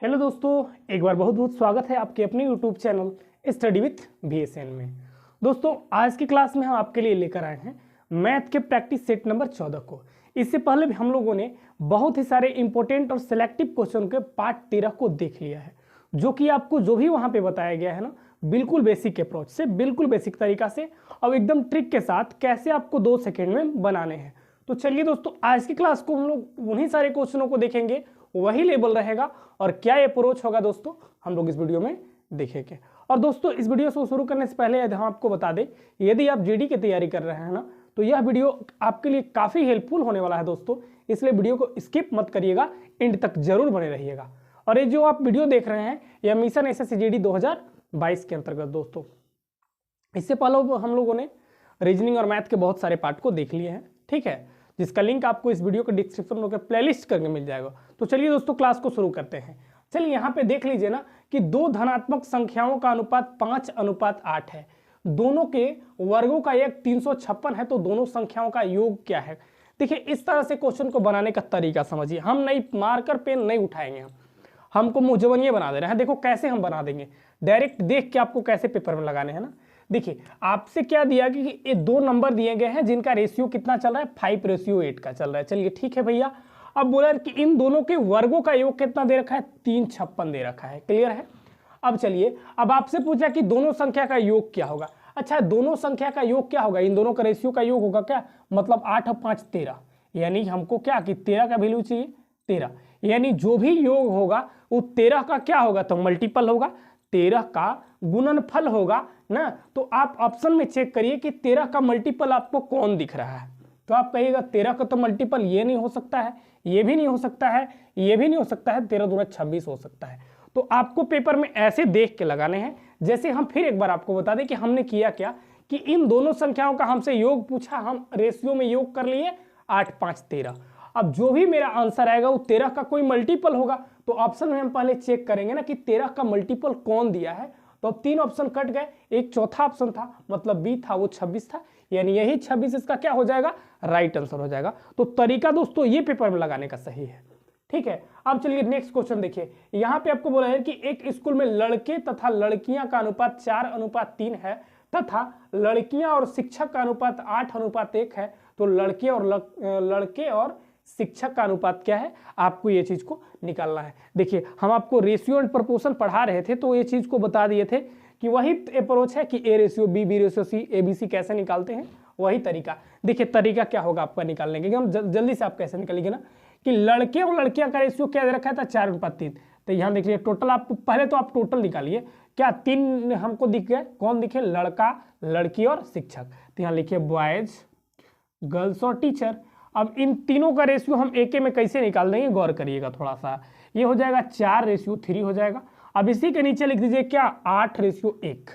Hello दोस्तों, एक बार बहुत बहुत स्वागत है आपके अपने YouTube channel study with VSN में। दोस्तों, आज की क्लास में हम आपके लिए लेकर आए हैं मैथ के प्रैक्टिस सेट नंबर 14 को। इससे पहले भी हम लोगों ने बहुत ही सारे इंपॉर्टेंट और सिलेक्टिव क्वेश्चन के पार्ट 13 को देख लिया है, जो कि आपको जो भी वहाँ पे बताया गया है ना, बिल्कुल बेसिक अप्रोच से, बिल्कुल बेसिक तरीका से और एकदम ट्रिक के साथ कैसे आपको 2 सेकेंड में बनाने हैं। तो चलिए दोस्तों, आज की क्लास को हम लोग उन्हीं सारे क्वेश्चनों को देखेंगे, वही लेवल रहेगा और क्या अप्रोच होगा दोस्तों हम लोग इस वीडियो में देखेंगे। और दोस्तों, इस वीडियो को शुरू करने से पहले हम आपको बता दें, यदि आप जीडी की तैयारी कर रहे हैं ना, तो यह वीडियो आपके लिए काफ़ी हेल्पफुल होने वाला है दोस्तों, इसलिए वीडियो को स्किप मत करिएगा, एंड तक जरूर बने रहिएगा। और ये जो आप वीडियो देख रहे हैं, यह मिशन SSC GD 2022 के अंतर्गत दोस्तों। इससे पहले हम लोगों ने रीजनिंग और मैथ के बहुत सारे पार्ट को देख लिए हैं, ठीक है, जिसका लिंक आपको इस वीडियो के डिस्क्रिप्शन में प्लेलिस्ट करके मिल जाएगा। तो चलिए दोस्तों, क्लास को शुरू करते हैं। चलिए यहाँ पे देख लीजिए ना कि दो धनात्मक संख्याओं का अनुपात 5:8 है, दोनों के वर्गों का योग 356 है, तो दोनों संख्याओं का योग क्या है। देखिए, इस तरह से क्वेश्चन को बनाने का तरीका समझिए। हम नहीं मार्कर पेन नहीं उठाएंगे, हमको मुझवनिये बना दे रहे हैं। देखो कैसे हम बना देंगे, डायरेक्ट देख के आपको कैसे पेपर में लगाने हैं ना। देखिए, आपसे क्या दिया कि ये 2 नंबर दिए गए हैं जिनका रेशियो कितना चल रहा है, 5:8 का चल रहा है। चलिए ठीक है भैया, अब बोला कि इन दोनों के वर्गों का योग कितना दे रखा है, 356 दे रखा है। क्लियर है। अब चलिए, अब आपसे पूछा कि दोनों संख्या का योग क्या होगा। अच्छा, दोनों संख्या का योग क्या होगा, इन दोनों का रेशियो का योग होगा क्या, मतलब 8 और 5 13, यानी हमको क्या कि 13 का वैल्यू चाहिए 13, यानी जो भी योग होगा वो 13 का क्या होगा, तो मल्टीपल होगा, 13 का गुणनफल होगा ना। तो आप ऑप्शन में चेक करिए कि 13 का मल्टीपल आपको कौन दिख रहा है। तो आप कहिएगा 13 का तो मल्टीपल ये नहीं हो सकता है, ये भी नहीं हो सकता है, ये भी नहीं हो सकता है, 13 दूना 26 हो सकता है। तो आपको पेपर में ऐसे देख के लगाने हैं। जैसे हम फिर एक बार आपको बता दें कि हमने किया क्या, कि इन दोनों संख्याओं का हमसे योग पूछा, हम रेशियो में योग कर लिए 8 5 13। अब जो भी मेरा आंसर आएगा वो 13 का कोई मल्टीपल होगा। तो ऑप्शन में हम पहले चेक करेंगे ना कि 13 का मल्टीपल कौन दिया है। तो अब 3 ऑप्शन कट गए, एक चौथा ऑप्शन था, मतलब बी था, वो 26 था, यानी यही 26 इसका क्या हो जाएगा, राइट आंसर हो जाएगा। तो तरीका दोस्तों ये पेपर में लगाने का सही है, ठीक है। अब चलिए नेक्स्ट क्वेश्चन देखिए। यहाँ पे आपको बोला है कि एक स्कूल में लड़के तथा लड़कियां का अनुपात 4:3 है तथा लड़कियां और शिक्षक का अनुपात 8:1 है। तो लड़के और शिक्षक का अनुपात क्या है, आपको ये चीज को निकालना है। देखिए, हम आपको रेशियो एंड प्रोपोर्शन पढ़ा रहे थे, तो ये चीज को बता दिए थे कि वही अप्रोच है कि A/B, B/C, ABC कैसे निकालते हैं, वही तरीका। देखिए तरीका क्या होगा आपका निकालने के, हम जल्दी से आप कैसे निकालेंगे ना, कि लड़के और लड़कियां का रेशियो क्या दे रखा था, 4:3। तो यहाँ देख लीजिए टोटल, आप पहले तो आप टोटल निकालिए, क्या 3 हमको दिख गए, कौन दिखे, लड़का, लड़की और शिक्षक। तो यहाँ लिखिए बॉयज, गर्ल्स और टीचर। अब इन तीनों का रेशियो हम एक में कैसे निकाल देंगे, गौर करिएगा थोड़ा सा। ये हो जाएगा 4:3 हो जाएगा। अब इसी के नीचे लिख दीजिए क्या, 8:1,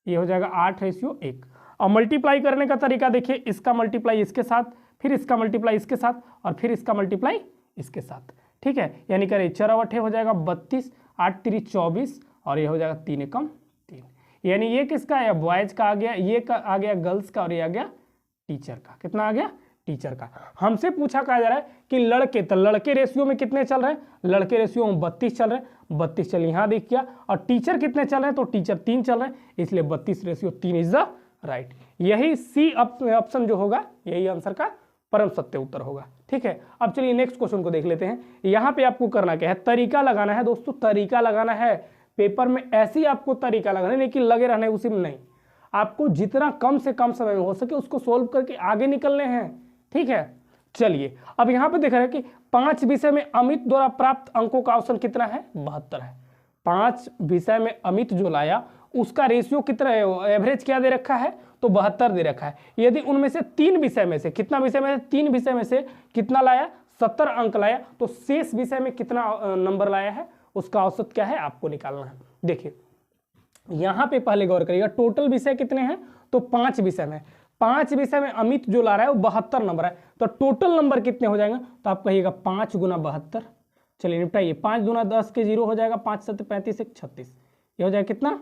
ये हो जाएगा 8:1। और मल्टीप्लाई करने का तरीका देखिए, इसका मल्टीप्लाई इसके साथ, फिर इसका मल्टीप्लाई इसके साथ, और फिर इसका मल्टीप्लाई इसके साथ, ठीक है। यानी करें 4 हो जाएगा 32, 8 3 24, और ये हो जाएगा 3 एकम 3। यानी ये किसका है, बॉयज का आ गया, ये का आ गया गर्ल्स का, और ये आ गया टीचर का। कितना आ गया, टीचर का। हमसे पूछा कहा जा रहा है कि लड़के, तो लड़के रेशियो में कितने चल रहे हैं, लड़के रेशियो में 32 चल रहे हैं, 32 चल यहाँ देख किया। और टीचर कितने चल रहे हैं, तो टीचर 3 चल रहे हैं, इसलिए 32:3 इज द राइट। यही सी ऑप्शन जो होगा, यही आंसर का परम सत्य उत्तर होगा, ठीक है। अब चलिए नेक्स्ट क्वेश्चन को देख लेते हैं। यहाँ पे आपको करना क्या है, तरीका लगाना है दोस्तों, तरीका लगाना है। पेपर में ऐसे ही आपको तरीका लगाना है, लेकिन लगे रहना है उसी में नहीं, आपको जितना कम से कम समय में हो सके उसको सोल्व करके आगे निकलने हैं, ठीक है। चलिए, अब यहाँ पे देख रहे हैं कि 5 विषय में अमित द्वारा प्राप्त अंकों का औसत कितना है, 72 है। 5 विषय में अमित जो लाया उसका रेशियो कितना है, एवरेज क्या दे रखा है, तो 72 दे रखा है। यदि उनमें से 3 विषय में से, कितना विषय में, 3 विषय में से कितना लाया, 70 अंक लाया, तो शेष विषय में कितना नंबर लाया है, उसका औसत क्या है आपको निकालना है। देखिए यहाँ पे पहले गौर करिएगा, टोटल विषय कितने हैं, तो 5 विषय में, 5 विषय में अमित जो ला रहा है वो 72 नंबर है। तो टोटल नंबर कितने हो जाएंगे, तो आप कहिएगा 5 × 72। चलिए निपटाइए, 5 दूना 10 के 0 हो जाएगा, 5 7 35 1 36, ये हो जाएगा कितना,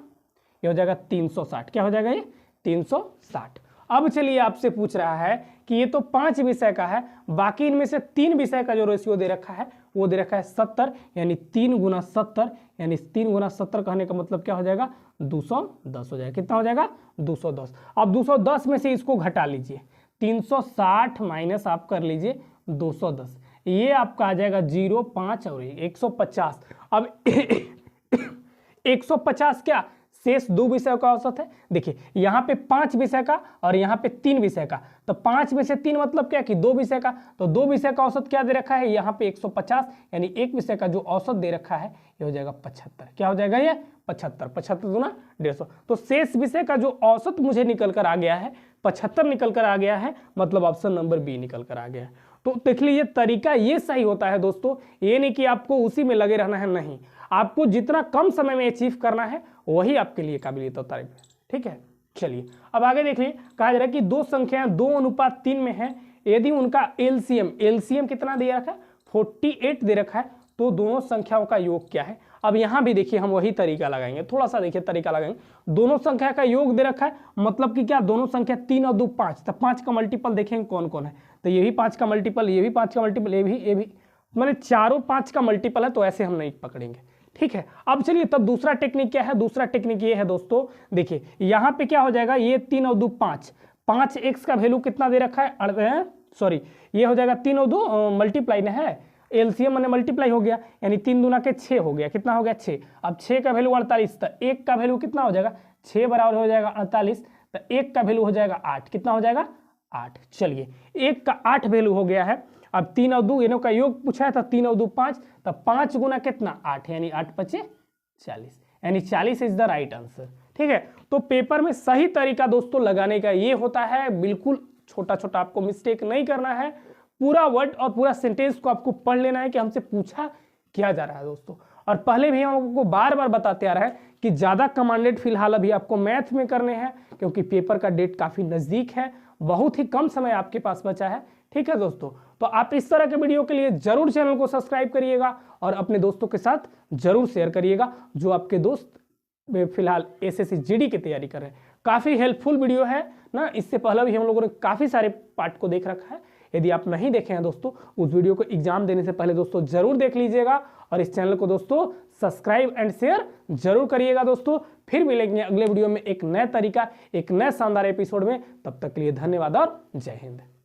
ये हो जाएगा 360। क्या हो जाएगा ये, 360। अब चलिए आपसे पूछ रहा है कि ये तो 5 विषय का है, बाकी इनमें से 3 विषय का जो रेशियो दे रखा है वो दे रखा है 70, यानी 3 गुना 70, यानी 3 गुना 70 कहने का मतलब क्या हो जाएगा 210 हो जाएगा। कितना हो जाएगा 210। अब 210 में से इसको घटा लीजिए, 360 माइनस आप कर लीजिए 210, ये आपका आ जाएगा 0, 5 और 150। अब 150 क्या शेष 2 विषयों का औसत है। देखिए यहाँ पे 5 विषय का और यहाँ पे 3 विषय का, तो 5 में से 3 मतलब क्या कि 2 विषय का, तो 2 विषय का औसत क्या दे रखा है यहाँ पे 150, यानी एक विषय का जो औसत दे रखा है ये हो जाएगा 75। क्या हो जाएगा ये 75, 75 दूना 150। तो शेष विषय का जो औसत मुझे निकल कर आ गया है 75 निकल कर आ गया है, मतलब ऑप्शन नंबर बी निकल कर आ गया है। तो देख लीजिए तरीका ये सही होता है दोस्तों, ये नहीं कि आपको उसी में लगे रहना है, नहीं, आपको जितना कम समय में अचीव करना है वही आपके लिए काबिलियत और तारीफ है। ठीक है, चलिए अब आगे देख लीजिए। कहा जा रहा है कि दो संख्याएं 2:3 में है, यदि उनका एलसीएम कितना दे रखा है 48 दे रखा है, तो दोनों संख्याओं का योग क्या है। अब यहां भी देखिए हम वही तरीका लगाएंगे, थोड़ा सा देखिए तरीका लगाएंगे। दोनों संख्या का योग दे रखा है, मतलब कि क्या दोनों संख्या 3 और 2 5, तो 5 का मल्टीपल देखेंगे कौन कौन है, तो ये भी 5 का मल्टीपल, ये भी 5 का मल्टीपल, ये भी मैंने चारों 5 का मल्टीपल है, तो ऐसे हम नहीं पकड़ेंगे। ठीक है, अब चलिए तब दूसरा टेक्निक क्या है। दूसरा टेक्निक ये है दोस्तों, देखिए यहाँ पे क्या हो जाएगा, ये 3 और 2 5, 5x का वैल्यू कितना दे रखा है, सॉरी ये हो जाएगा 3 और 2 मल्टीप्लाई ना है, एलसीएम मैंने मल्टीप्लाई हो गया, यानी 3 दूना के 6 हो गया। कितना हो गया 6। अब 6 का वैल्यू 48, तो 1 का वैल्यू कितना हो जाएगा 6 बराबर हो जाएगा 48, तो 1 का वैल्यू हो जाएगा 8। कितना हो जाएगा 8। चलिए 1 का 8 वैल्यू हो गया है। अब 3 और 2 इनों का योग पूछा है, तो 3 और 2 5, तो 5 गुना कितना 8, यानी 8 5 40, यानी 40 इज द राइट आंसर। ठीक है, तो पेपर में सही तरीका दोस्तों लगाने का ये होता है, बिल्कुल छोटा छोटा आपको मिस्टेक नहीं करना है, पूरा वर्ड और पूरा सेंटेंस को आपको पढ़ लेना है कि हमसे पूछा क्या जा रहा है दोस्तों। और पहले भी हम आपको बार बार बताते आ रहे हैं कि ज़्यादा कमांडेड फिलहाल अभी आपको मैथ में करने हैं, क्योंकि पेपर का डेट काफ़ी नज़दीक है, बहुत ही कम समय आपके पास बचा है। ठीक है दोस्तों, तो आप इस तरह के वीडियो के लिए जरूर चैनल को सब्सक्राइब करिएगा और अपने दोस्तों के साथ जरूर शेयर करिएगा, जो आपके दोस्त फिलहाल एसएससी जीडी की तैयारी कर रहे हैं। काफ़ी हेल्पफुल वीडियो है ना, इससे पहले भी हम लोगों ने काफ़ी सारे पार्ट को देख रखा है। यदि आप नहीं देखे हैं दोस्तों, उस वीडियो को एग्जाम देने से पहले दोस्तों जरूर देख लीजिएगा, और इस चैनल को दोस्तों सब्सक्राइब एंड शेयर जरूर करिएगा दोस्तों। फिर मिलेंगे अगले वीडियो में एक नया तरीका, एक नए शानदार एपिसोड में। तब तक के लिए धन्यवाद और जय हिंद।